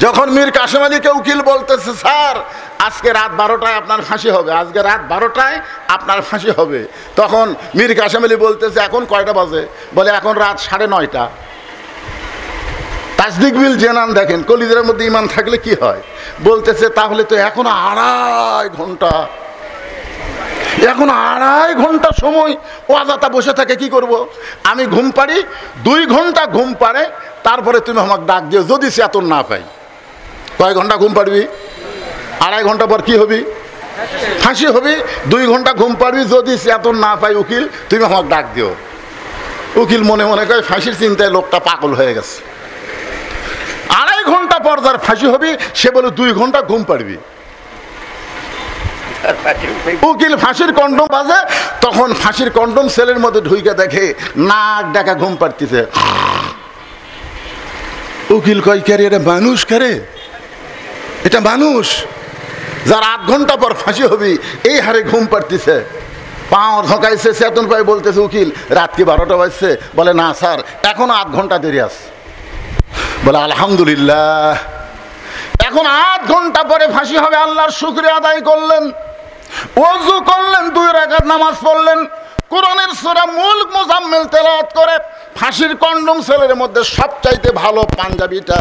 যখন মীর কাসেম আলীকে উকিল বলতেছে, স্যার আজকে রাত 12টায় আপনার ফাঁসি হবে, আজকে রাত 12টায় আপনার ফাঁসি হবে, তখন মীর কাসেম আলী বলতেছে এখন কয়টা বাজে? বলে এখন রাত 9:30। তাসদিক বিল জেনান, দেখেন কলিজার মধ্যে ইমান থাকলে কি হয়, বলতেছে তাহলে তো এখনো 2.5 ঘন্টা, এখন 2.5 ঘন্টা সময় অযথা বসে থাকে, কি করব? আমি ঘুম পাড়ি, 2 ঘন্টা ঘুম পাড়ে, তারপরে তুমি আমাকে ডাক দিও যদি চেতন না পাই। কয় ঘন্টা ঘুম পাড়বি? 2.5 ঘন্টা পর কি হবি? ফাঁসি হবি। 2 ঘন্টা ঘুম পাড়বি, যদি চেতন না পাই উকিল তুমি আমাকে ডাক দিও। উকিল মনে মনে কয় ফাঁসির চিন্তায় লোকটা পাগল হয়ে গেছে। 2.5 ঘন্টা পর যার ফাঁসি হবি সে বলে 2 ঘন্টা ঘুম পাড়বি। উকিল ফাঁসির কন্ডম বাজে, তখন ফাঁসির কন্ডম সেলের মধ্যে ঢুইকে দেখে নাক ডাকা ঘুম পাড়তিছে। উকিল কয় কে রে, এটা মানুষ কে রে? এটা মানুষ যার 8 ঘন্টা পর ফাঁসি হবি এই হারে ঘুম পাড়তিছে, পাও ধকাইছে, চেতন পাই। বলতেছে উকিল রাত কি 12টা বাজছে? বলে না স্যার এখনো 8 ঘন্টা দেরি আছে। বলে আলহামদুলিল্লাহ, এখন 8 ঘন্টা পরে ফাঁসি হবে। আল্লাহর শুকরিয়া আদায় করলেন, ওযু করলেন, 2 রাকাত নামাজ পড়লেন, কোরআনের সূরা মুলক মুজাম্মিল তেলাওয়াত করে ফাঁসির কন্ডম সেলের মধ্যে সবচাইতে ভালো পাঞ্জাবিটা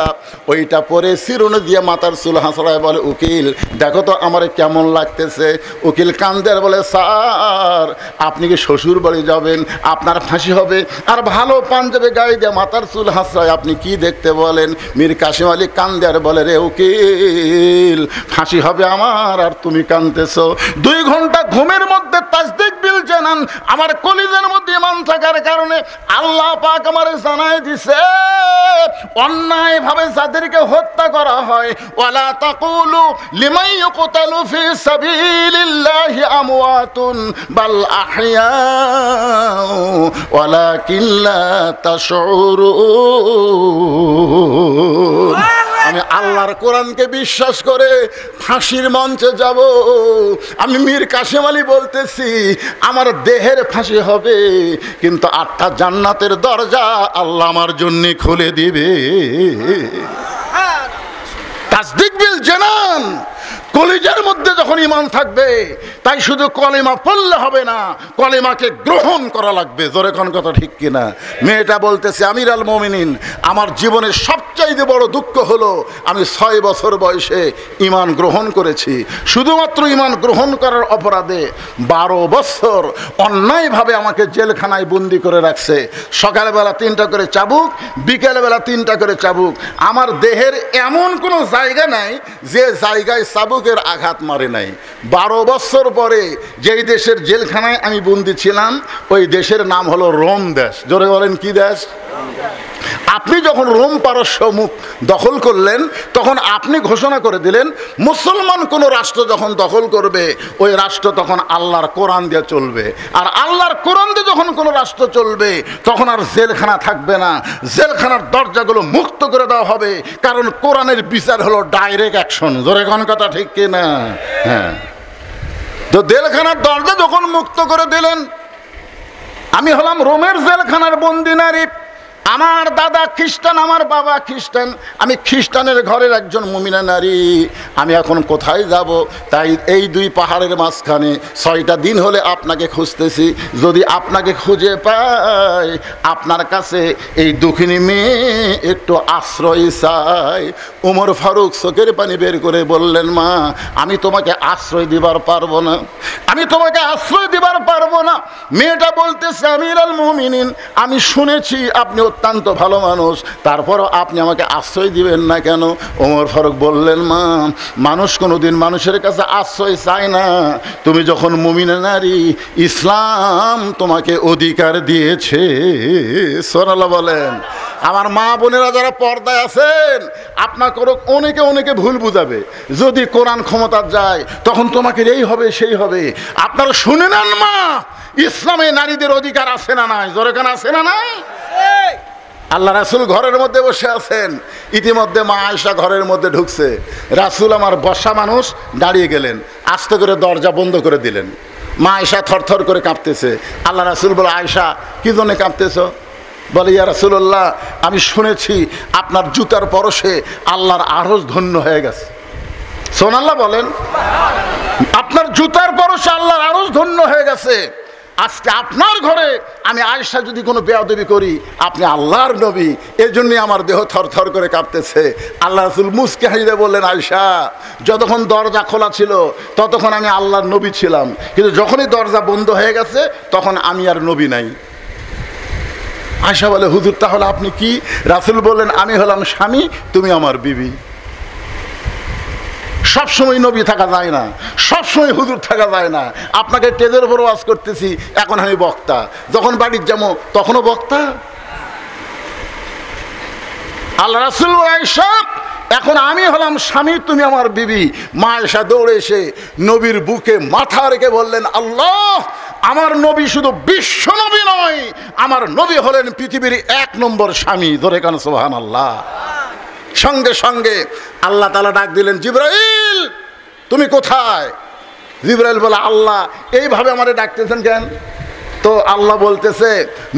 ওইটা পরে চিরুনি দিয়ে মাথার চুল হাসড়ায় বলে উকিল দেখো তো আমার কেমন লাগতেছে। উকিল কান্দের বলে স্যার আপনি কি শ্বশুর বাড়ি যাবেন, আপনার ফাঁসি হবে, আর ভালো পাঞ্জাবি গায়ে দিয়ে মাথার চুল হাসড়ায় আপনি কি দেখতে বলেন? মীর কাসেম আলী কান্দের বলে রে উকিল ফাঁসি হবে আমার, আর তুমি কাঁদতেছো। 2 ঘন্টা ঘুমের মধ্যে তাসদিক বিল জানান আমার কলিজার মধ্যে ইমান থাকার কারণে আল্লাহ পাক আমারে জানাই দিছে অন্যায় ভাবে যাদেরকে হত্যা করা হয়, ওয়ালা তাকুলু লিমান ইউকতালু ফি সাবিলিল্লাহি আমওয়াতুন বাল আহইয়া ওয়ালাকিন লা তাশউরুন। আমি আল্লাহর কোরআনকে বিশ্বাস করে ফাঁসির মঞ্চে যাব। আমি মীর কাসেম আলী বলতেছি আমার দেহের ফাঁসি হবে, কিন্তু 8টা জান্নাতের দরজা আল্লাহ আমার জন্য খুলে দিবে। তাসদিক বিল জানান কলিজার মধ্যে যখন ইমান থাকবে, তাই শুধু কলেমা পড়লে হবে না, কলেমাকে গ্রহণ করা লাগবে। জোরে কোন কথা ঠিক কিনা? মেয়েটা বলতেছে আমির আল মুমিনিন আমার জীবনের সবচাইতে বড় দুঃখ হলো আমি 6 বছর বয়সে ইমান গ্রহণ করেছি। শুধুমাত্র ইমান গ্রহণ করার অপরাধে 12 বছর অন্যায়ভাবে আমাকে জেলখানায় বন্দি করে রাখছে। সকালবেলা 3টা করে চাবুক, বিকেলবেলা 3টা করে চাবুক। আমার দেহের এমন কোনো জায়গা নাই যে জায়গায় চাবুকের আঘাত মারে নাই। 12 বছর পরে যেই দেশের জেলখানায় আমি বন্দি ছিলাম ওই দেশের নাম হলো রোম দেশ। জোরে বলেন কি দেশ? আপনি যখন রোম পারস্য মুখ দখল করলেন তখন আপনি ঘোষণা করে দিলেন মুসলমান কোন রাষ্ট্র যখন দখল করবে ওই রাষ্ট্র তখন আল্লাহর কোরআন দিয়ে চলবে, আর আল্লাহর কোরআন দিয়ে যখন কোনো রাষ্ট্র চলবে তখন আর জেলখানা থাকবে না, জেলখানার দরজাগুলো মুক্ত করে দেওয়া হবে, কারণ কোরআনের বিচার হলো ডাইরেক্ট অ্যাকশন। জোরে কোন কথা ঠিক কিনা? হ্যাঁ, তো জেলখানার দরজা যখন মুক্ত করে দিলেন, আমি হলাম রোমের জেলখানার বন্দি নারী। আমার দাদা খ্রিস্টান, আমার বাবা খ্রিস্টান, আমি খ্রিস্টানের ঘরের একজন মুমিনা নারী। আমি এখন কোথায় যাব? তাই এই 2 পাহাড়ের মাঝখানে 6টা দিন হলে আপনাকে খুঁজতেছি। যদি আপনাকে খুঁজে পাই আপনার কাছে এই দুঃখিনী মেয়ে একটু আশ্রয় চাই। ওমর ফারুক চোখের পানি বের করে বললেন মা আমি তোমাকে আশ্রয় দিবার পারবো না, আমি তোমাকে আশ্রয় দিবার পারবো না। মেয়েটা বলতেছে আমির আল মুমিনিন আমি শুনেছি আপনি অত্যন্ত ভালো মানুষ, তারপরও আপনি আমাকে আশ্রয় দিবেন না কেন? ওমর ফারুক বললেন মা মানুষ কোনোদিন মানুষের কাছে আশ্রয় চায় না, তুমি যখন মুমিনা নারী ইসলাম তোমাকে অধিকার দিয়েছে। সুবহানাল্লাহ বলেন। আমার মা বোনেরা যারা পর্দায় আছেন আপনাকে অনেকে অনেকে ভুল বুঝাবে, যদি কোরআন ক্ষমতা যায় তখন তোমাকে এই হবে সেই হবে। আপনারা শুনে নেন মা, ইসলামে নারীদের অধিকার আছে না নাই? জোরে কান আছে না নাই? আল্লাহ রাসূল ঘরের মধ্যে বসে আছেন, ইতিমধ্যে মা আয়েশা ঘরের মধ্যে ঢুকছে। রাসূল আমার বসা মানুষ দাঁড়িয়ে গেলেন, আস্তে করে দরজা বন্ধ করে দিলেন। মা আয়েশা থরথর করে কাঁপতেছে। আল্লাহ রাসূল বলে আয়েশা কি জন্য কাঁপতেছ? বলে ইয়া রাসূলুল্লাহ, আমি শুনেছি আপনার জুতার পরশে আল্লাহর আরশ ধন্য হয়ে গেছে। সুবহানাল্লাহ বলেন। আপনার জুতার পরশে আল্লাহর আরশ ধন্য হয়ে গেছে। আজকে আপনার ঘরে আমি আয়েশা যদি কোনো বেয়াদবি করি, আপনি আল্লাহর নবী, এই জন্যই আমার দেহ থরথর করে কাঁপতেছে। আল্লাহ রাসূল মুস্কি হাসিয়ে বললেন, আয়েশা, যতক্ষণ দরজা খোলা ছিল ততক্ষণ আমি আল্লাহর নবী ছিলাম, কিন্তু যখনই দরজা বন্ধ হয়ে গেছে তখন আমি আর নবী নাই। আয়েশা বলে, হুজুর তাহলে আপনি কি? রাসূল বললেন, আমি হলাম স্বামী, তুমি আমার বিবি। সবসময় নবী থাকা যায় না, সবসময় হুজুর থাকা যায় না। আপনাকে টেজের উপর ওয়াজ করতেছি, এখন আমি বক্তা, যখন বাড়ির যাবো তখনও বক্তা। আল্লাহ রাসূল আয়েশা, এখন আমি হলাম স্বামী, তুমি আমার বিবি। মা আয়েশা দৌড়ে এসে নবীর বুকে মাথা রেখে বললেন, আল্লাহ, আমার নবী শুধু বিশ্ব নবী নয়, আমার নবী হলেন পৃথিবীর 1 নম্বর স্বামী। ধরে কান সুবহানাল্লাহ। সঙ্গে সঙ্গে আল্লাহ তাআলা ডাক দিলেন, জিবরাইল তুমি কোথায়? জিবরাইল বলে, আল্লাহ এইভাবে আমারে ডাকতেছেন কেন? তো আল্লাহ বলতেছে,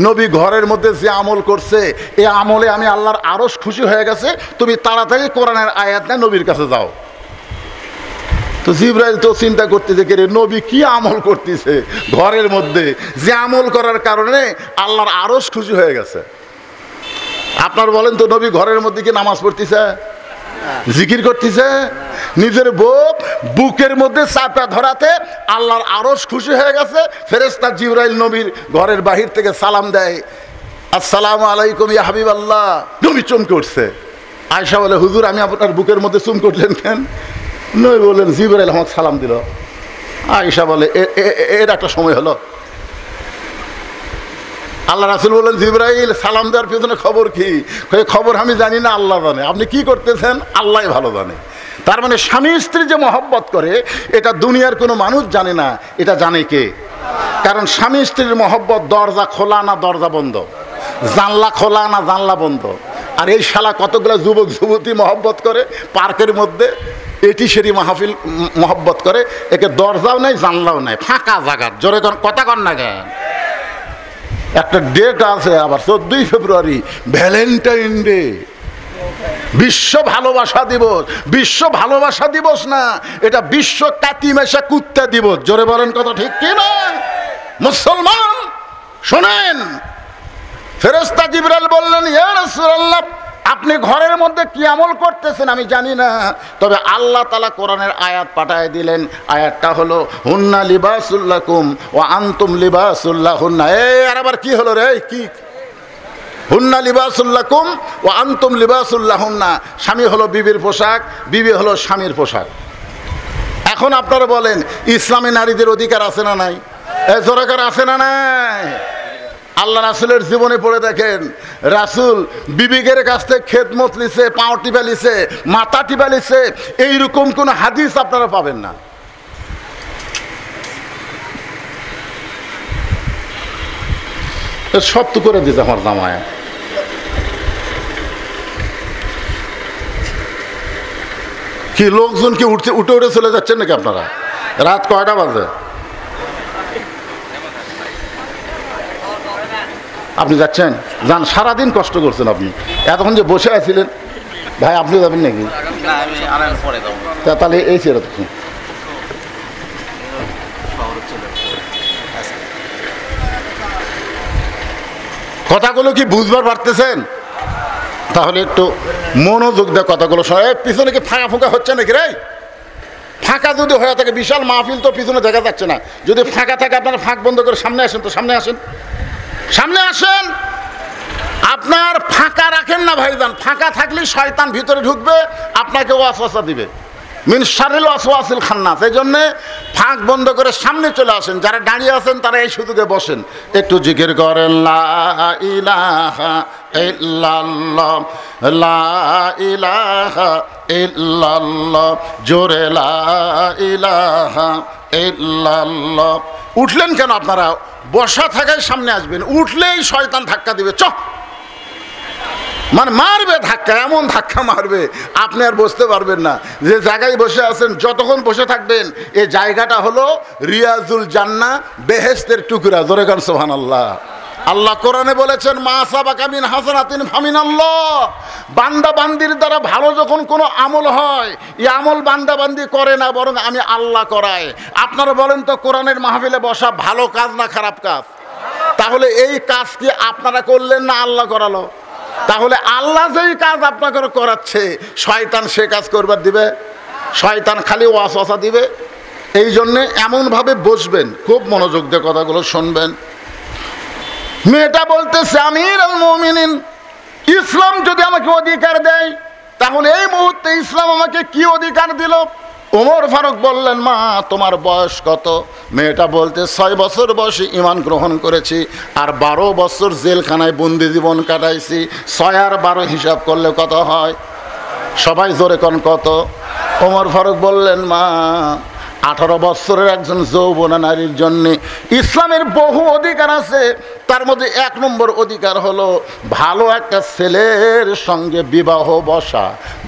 নবী ঘরের মধ্যে যে আমল করছে, এই আমলে আমি আল্লাহর আরশ খুশি হয়ে গেছে, তুমি তাড়াতাড়ি কোরআনের আয়াত নিয়ে নবীর কাছে যাও। তো জিবরাইল তো চিন্তা করতেছে, কে রে, নবী কি আমল করতেছে ঘরের মধ্যে, যে আমল করার কারণে আল্লাহর আরশ খুশি হয়ে গেছে। আপনার বলেন তো, নবী ঘরের মধ্যে কি নামাজ পড়তেছে, জিকির করতেছে? নিজের বুকের মধ্যে চাপা ধরাতে আল্লাহর আরশ খুশি হয়ে গেছে। ফেরেশতা জিবরাইল নবীর ঘরের বাহির থেকে সালাম দেয়, আসসালামু আলাইকুম ইয়া হাবিবাল্লাহ। নবী চমকে উঠছে। আয়েশা বলে, হুজুর আমি আপনার বুকের মধ্যে চুম করলেন কেন? নবী বললেন, জিবরাইল আমাকে সালাম দিল। আয়েশা বলে, এর একটা সময় হলো? আল্লাহ রাসূল বললেন, জিবরাইল সালাম দেওয়ার পেছনে খবর কি? খবর আমি জানি না, আল্লাহ জানে। আপনি কি করতেছেন আল্লাহ ভালো জানে। তার মানে স্বামী স্ত্রী যে মহব্বত করে, এটা দুনিয়ার কোনো মানুষ জানে না, এটা জানে কে? কারণ স্বামী স্ত্রীর মহব্বত দরজা খোলা না দরজা বন্ধ, জানলা খোলা না জানলা বন্ধ। আর এই শালা কতগুলো যুবক যুবতী মহব্বত করে পার্কের মধ্যে, এটি সেটি মাহফিল মহব্বত করে, একে দরজাও নাই জানলাও নাই, ফাঁকা জায়গা। জোরে কথা কন না কেন? একটা ডেট আছে আবার 14ই ফেব্রুয়ারি, ভ্যালেন্টাইন ডে, বিশ্ব ভালোবাসা দিবস। বিশ্ব ভালোবাসা দিবস না, এটা বিশ্ব কাতিমেশা কুত্তা দিবস। জোরে বলেন কথা ঠিক কি না? মুসলমান শোনেন, ফেরেশতা জিবরাইল বললেন, ইয়া রাসূলুল্লাহ, আপনি ঘরের মধ্যে কি আমল করতেছেন আমি জানি না, তবে আল্লাহ তাআলা কোরআনের আয়াত পাঠায় দিলেন। আয়াতটা হলো, হুন্না লিবাসুল লাকুম ওয়া আনতুম লিবাসুল লাহুন্না। আর আবার কি হলো রে? কি হুন্না লিবাসুল লাকুম ওয়া আনতুম লিবাসুল লাহুন্না। স্বামী হলো বিবির পোশাক, বিবি হলো স্বামীর পোশাক। এখন আপনারা বলেন, ইসলামে নারীদের অধিকার আছে না নাই? জোরাকার আছে না নাই? আল্লাহ রাসূলের জীবনে পড়ে দেখেন, রাসূল বিবিকের কাছ থেকে খেদমত লিছে, পাও টিপা লিছে, মাথা টিপা লিছে, এইরকম কোন হাদিস আপনারা পাবেন না। সব তো করে দিয়েছে আমার জামায়। কি লোকজন কি উঠে উঠে চলে যাচ্ছেন নাকি আপনারা? রাত কয়টা বাজে? আপনি যাচ্ছেন? যান, সারাদিন কষ্ট করছেন আপনি, এতক্ষণ যে বসে আছিলেন। ভাই আপনি যাবেন নাকি? তাহলে এই ছিল কথাগুলো কি বুঝবার পারতেছেন? তাহলে একটু মনোযোগ দিয়ে কথাগুলো শোনা। পিছনে কি ফাঁকা ফুঁকা হচ্ছে নাকি রে? ফাঁকা যদি হয়ে থাকে, বিশাল মাহফিল তো পিছনে দেখা যাচ্ছে না। যদি ফাঁকা থাকে আপনারা ফাঁক বন্ধ করে সামনে আসেন, তো সামনে আসেন, সামনে আসেন। আপনার ফাঁকা রাখেন না ভাইজান, ফাঁকা থাকলেই শয়তান ভিতরে ঢুকবে, আপনাকে ওয়াসওয়াসা দিবে, মিন শাররিল ওয়াসওয়াসিল খান্নাস। এই জন্যে ফাঁক বন্ধ করে সামনে চলে আসেন। যারা দাঁড়িয়ে আছেন তারা এই সুযোগে বসেন, একটু জিকির করেন, লা ইলাহা ইল্লাল্লাহ, লা ইলাহা ইল্লাল্লাহ, জোরে লা ইলাহা ইল্লাল্লাহ। উঠলেন কেন আপনারা? বসা থাকায় সামনে আসবেন, উঠলেই শয়তান ধাক্কা দিবে, চ মানে মারবে ধাক্কা, এমন ধাক্কা মারবে আপনি আর বসতে পারবেন না। যে জায়গায় বসে আছেন যতক্ষণ বসে থাকবেন, এই জায়গাটা হলো রিয়াজুল জান্নাহ, বেহেশতের টুকরা। জোরে গান সুবহানাল্লাহ। আল্লাহ কোরআনে বলেছেন মা সাবাকা মিন হাসানাতিন ফামিনাল্লাহ। বান্দা বান্দির দ্বারা ভালো যখন কোনো আমল হয়, এই আমল বান্দা বান্দি করে না, বরং আমি আল্লাহ করাই। আপনারা বলেন তো কোরআনের মাহফিলে বসা ভালো কাজ না খারাপ কাজ? তাহলে এই কাজ কি আপনারা করলেন না আল্লাহ করালো? তাহলে আল্লাহ যেই কাজ আপনাকে করাচ্ছে, শয়তান সে কাজ করবার দিবে? শয়তান খালি ওয়াসওয়াসা দিবে। এই জন্যে এমনভাবে বসবেন, খুব মনোযোগ দিয়ে কথাগুলো শুনবেন। মেয়েটা বলতেছে আমিরুল মুমিনিন, ইসলাম যদি আমাকে অধিকার দেয় তাহলে এই মুহূর্তে ইসলাম আমাকে কি অধিকার দিল? ওমর ফারুক বললেন মা তোমার বয়স কত? মেয়েটা বলতে 6 বছর বয়সে ঈমান গ্রহণ করেছি, আর 12 বছর জেলখানায় বন্দি জীবন কাটাইছি। 6 আর 12 হিসাব করলে কত হয়? সবাই জোরে কোন কত? ওমর ফারুক বললেন মা 18 বছরের একজন যৌবনা নারীর জন্য ইসলামের বহু অধিকার আছে। তার মধ্যে 1 নম্বর অধিকার হলো ভালো একটা ছেলের সঙ্গে বিবাহ বসা।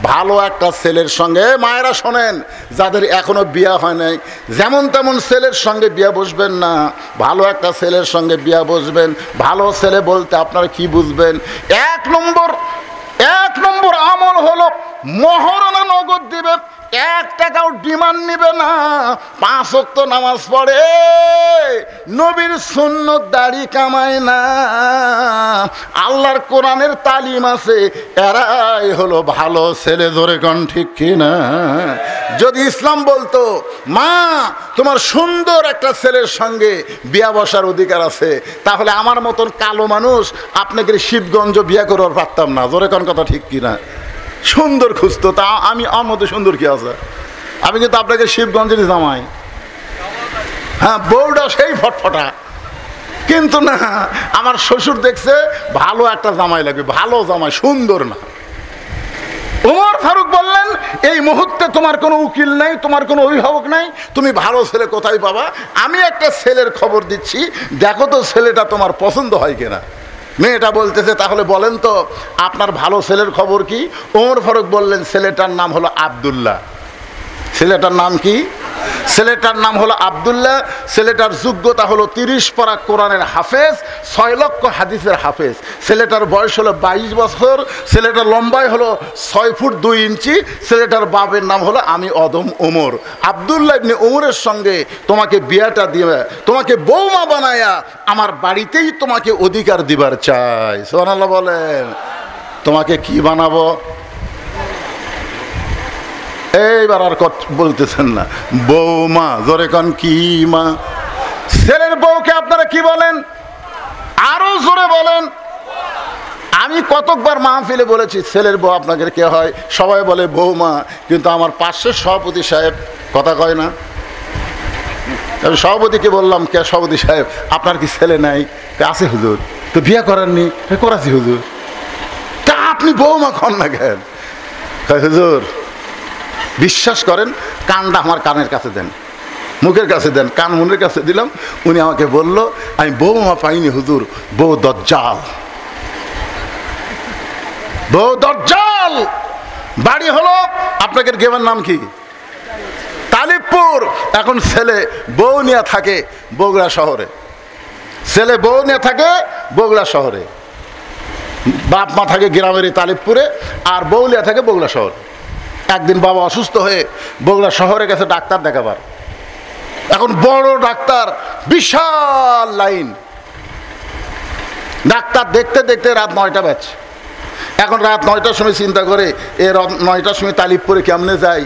ভালো একটা ছেলের সঙ্গে, মায়েরা শোনেন, যাদের এখনো বিয়ে হয় নাই, যেমন তেমন ছেলের সঙ্গে বিয়ে বসবেন না, ভালো একটা ছেলের সঙ্গে বিয়ে বসবেন। ভালো ছেলে বলতে আপনারা কি বুঝবেন? 1 নম্বর আমল হলো মহারণা নগদ দিবে, 1 টাকাও ডিমান্ড নিবে না, 5 ওয়াক্ত নামাজ পড়ে, নবীর সুন্নত দাড়ি কামায় না, আল্লাহর কোরআনের তালিম আছে, এরাই হলো ভালো ছেলে। জোরে কোন ঠিক কিনা? যদি ইসলাম বলতো মা তোমার সুন্দর একটা ছেলের সঙ্গে বিয়া বসার অধিকার আছে, তাহলে আমার মতন কালো মানুষ আপনাকে শিবগঞ্জ বিয়া করার পারতাম না। জোরে কোন কথা ঠিক কিনা? সুন্দর খুঁজতো, তা আমি আমার মতো সুন্দর কি আছে? আমি কিন্তু আপনাকে শিবগঞ্জের জামাই, হ্যাঁ, বউটা সেই ফটফটা, কিন্তু না, আমার শ্বশুর দেখছে ভালো একটা জামাই লাগবে, ভালো জামাই, সুন্দর না। ওমর ফারুক বললেন এই মুহূর্তে তোমার কোনো উকিল নাই, তোমার কোনো অভিভাবক নাই, তুমি ভালো ছেলে কোথায় পাবা? আমি একটা ছেলের খবর দিচ্ছি, দেখো তো ছেলেটা তোমার পছন্দ হয় কিনা। মেয়েটা বলতেছে তাহলে বলেন তো আপনার ভালো ছেলের খবর কি? ওমর ফারুক বললেন ছেলেটার নাম হলো আব্দুল্লাহ। ছেলেটার নাম কি? ছেলেটার নাম হলো আব্দুল্লাহ। ছেলেটার যোগ্যতা হলো 30 পারা কোরআনের হাফেজ, 6 লক্ষ হাদিসের হাফেজ। ছেলেটার বয়স হলো 22 বছর। ছেলেটার লম্বাই হলো 6 ফুট 2 ইঞ্চি। ছেলেটার বাপের নাম হলো আমি অদম ওমর। আব্দুল্লাহ ইবনে ওমরের সঙ্গে তোমাকে বিয়াটা দিয়ে, তোমাকে বৌমা বানায়া আমার বাড়িতেই তোমাকে অধিকার দিবার চাই। সুবহানাল্লাহ বলেন। তোমাকে কি বানাবো? এইবার আর বলতেছেন না, বৌমা। জোরে কোন কি মা? ছেলের বউকে আপনারা কি বলেন? আরো জোরে বলেন। আমি কতকবার মাহফিলে বলেছি ছেলের বউ আপনাদের কে হয়? সবাই বলে বৌমা, কিন্তু আমার পাশের সভাপতি সাহেব কথা কয় না। আমি সভাপতিকে বললাম কে সভাপতি সাহেব আপনার কি ছেলে নাই? আছে হুজুর। তো বিয়ে করেননি? করাছি হুজুর। তা আপনি বৌমা কন না কেন? হুজুর বিশ্বাস করেন, কানটা আমার কানের কাছে দেন, মুখের কাছে দেন, কান মনের কাছে দিলাম। উনি আমাকে বলল আমি বৌমা পাইনি হুজুর, বউ দজ্জাল। বউ দজ্জাল। বাড়ি হলো আপনাদের গ্রামের নাম কি? তালিবপুর। এখন ছেলে বউ নিয়ে থাকে বগুড়া শহরে। ছেলে বউ নিয়ে থাকে বগুড়া শহরে। বাপ মা থাকে গ্রামের তালিবপুরে, আর বউ নিয়ে থাকে বগুড়া শহরে। একদিন বাবা অসুস্থ হয়ে বগুড়া শহরে গেছে ডাক্তার দেখাবার। এখন বড় ডাক্তার, বিশাল লাইন। ডাক্তার দেখতে দেখতে রাত 9টা বাজছে। এখন রাত 9টার সময় চিন্তা করে এই রাত 9টার সময় তালিবপুরে কেমনে যাই,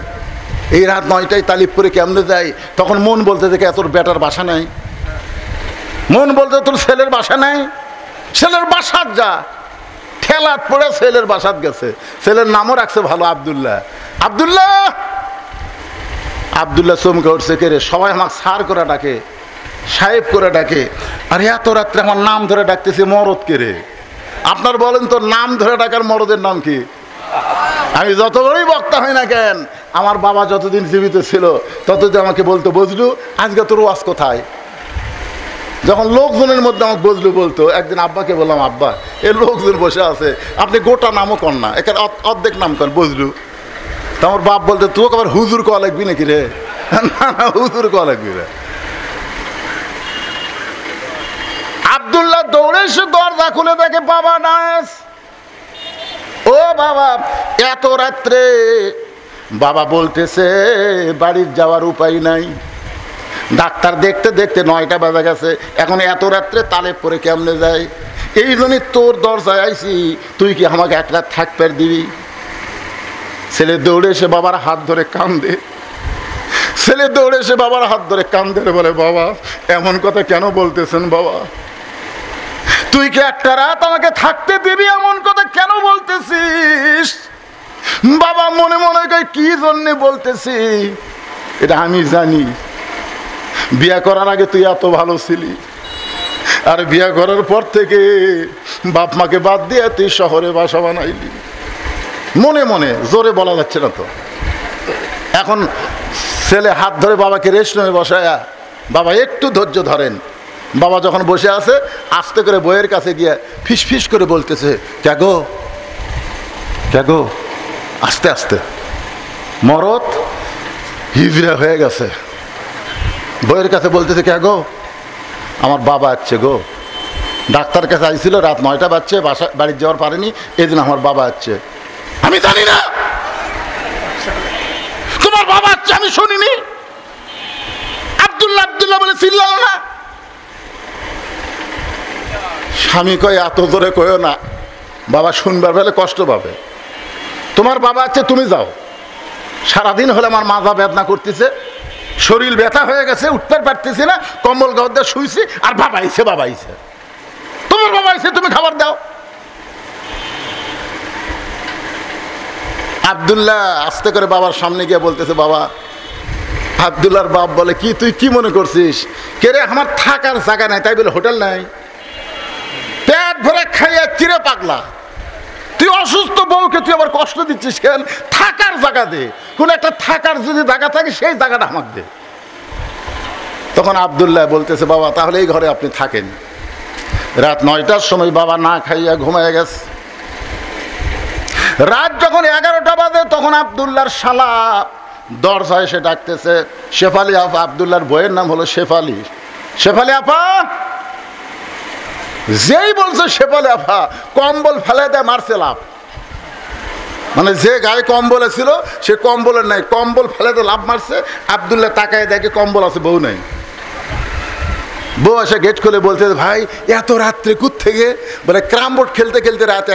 এই রাত 9টায় তালিবপুরে কেমনে যাই। তখন মন বলতে দেখে তোর বেটার বাসা নাই, মন বলতে তোর ছেলের বাসা নাই, ছেলের বাসাত যা। ঠেলাত পড়ে ছেলের বাসাত গেছে। ছেলের নামও রাখছে ভালো, আব্দুল্লাহ। আব্দুল্লাহ আব্দুল্লাহ চমকে উঠছে, কে রে? সবাই আমাকে সার করে ডাকে, সাহেব করে ডাকে, আর এত রাত্রে আমার নাম ধরে ডাকতেছে মরদ কে রে? আপনার বলেন তো নাম ধরে ডাকার মরদের নাম কি? আমি যত বড়ই বক্তা হই না কেন, আমার বাবা যতদিন জীবিত ছিল ততদিন আমাকে বলতো বজলু আজকে তোর ওয়াজ কোথায়? যখন লোকজনের মধ্যে আমাকে বজলু বলতো, একদিন আব্বাকে বললাম আব্বা এই লোকজন বসে আছে, আপনি গোটা নামও কর না, এখানে অর্ধেক নাম করেন বজলু। তো আমার বাপ বলতে তুই আবার হুজুর কয়া লাগবি নাকি রে? না না, হুজুর কয়া লাগবি রে। আব্দুল্লাহ দৌড়ে এসে দরজা খুলে দেখে বাবা নাই। ও বাবা, এত রাত্রে। বাবা বলতেছে বাড়ির যাওয়ার উপায় নাই, ডাক্তার দেখতে দেখতে 9টা বাজে গেছে, এখন এত রাত্রে তালে পরে কেমনে যায়, এই জন্যই তোর দরজায় আইছি, তুই কি আমাকে এক রাত থাকতে দিবি? ছেলে দৌড়ে এসে বাবার হাত ধরে কান্দে। ছেলে দৌড়ে এসে বাবার হাত ধরে কান্দে, বলে বাবা এমন কথা কেন বলতেছেন বাবা, তুই কি একটা রাত আমাকে থাকতে দিবি, এমন কথা কেন বলতেছিস? বাবা মনে মনে কয় কি জন্যে বলতেছি এটা আমি জানি, বিয়ে করার আগে তুই এত ভালো ছিলি, আর বিয়ে করার পর থেকে বাপ মাকে বাদ দিয়ে তুই শহরে বাসা বানাইলি। মনে মনে, জোরে বলা যাচ্ছে না তো। এখন ছেলে হাত ধরে বাবাকে রেস্ট রুমে বসায়, বাবা একটু ধৈর্য ধরেন। বাবা যখন বসে আছে আস্তে করে বইয়ের কাছে গিয়ে ফিস ফিস করে বলতেছে, ক্যাগো ক্যাগো, আস্তে আস্তে, মরদ হিজড়া হয়ে গেছে। বইয়ের কাছে বলতেছে, ক্যাগো আমার বাবা আসছে গো, ডাক্তার কাছে আইছিল, রাত 9টা বাজছে, বাসা বাড়ির যাওয়ার পারেনি, এই জন্য আমার বাবা আসছে। আমি জানি না তোমার বাবা আসছে, আমি শুনিনি। আব্দুল্লাহ আব্দুল্লাহ বলে চিল্লাল না। স্বামী কয় এত জোরে কয়ও না, বাবা শুনবার বেলে কষ্ট পাবে। তোমার বাবা আছে, তুমি যাও। সারাদিন হলে আমার মাজা বেদনা করতেছে, শরীর ব্যথা হয়ে গেছে, উঠতে পারতেছি না, কম্বল গাওয়া শুইছি, আর বাবা আইছে, বাবা আইছে, তোমার বাবা আইছে, তুমি খাবার দাও। আব্দুল্লাহ আস্তে করে বাবার সামনে গিয়ে বলতেছে, বাবা। আব্দুল্লাহর বাপ বলে, কি তুই কি মনে করছিস, কে রে আমার থাকার জায়গা নাই তাই বলে হোটেল নাই, পেট ভরে খাইয়া চিরে পাগলা, তুই অসুস্থ বউকে তুই আবার কষ্ট দিচ্ছিস কেন? থাকার জায়গা দে, কোন একটা থাকার যদি জায়গা থাকে সেই জায়গাটা আমাকে দে। তখন আব্দুল্লাহ বলতেছে, বাবা তাহলে এই ঘরে আপনি থাকেন। রাত 9টার সময় বাবা না খাইয়া ঘুমায় গেছে। রাত যখন 11টা বাজে তখন আব্দুল্লাহর শালা দরজায় এসে ডাকতেছে, শেফালি আপা। আব্দুল্লাহর বইয়ের নাম হলো শেফালি। শেফালি আপা, যেই বলছে শেফালি আপা, কম্বল ফেলে দেয় মারছে লাভ। মানে যে গায়ে কম্বলে ছিল সে কম্বলের নাই, কম্বল ফেলে দিয়ে লাভ মারছে। আব্দুল্লাহ তাকায় দেখে কম্বল আছে, বউ নাই। বউ এসে গেট খুলে বলছে, ভাই এত রাত্রে কোত্থেকে? বলে ক্যারাম বোর্ড খেলতে খেলতে রাতে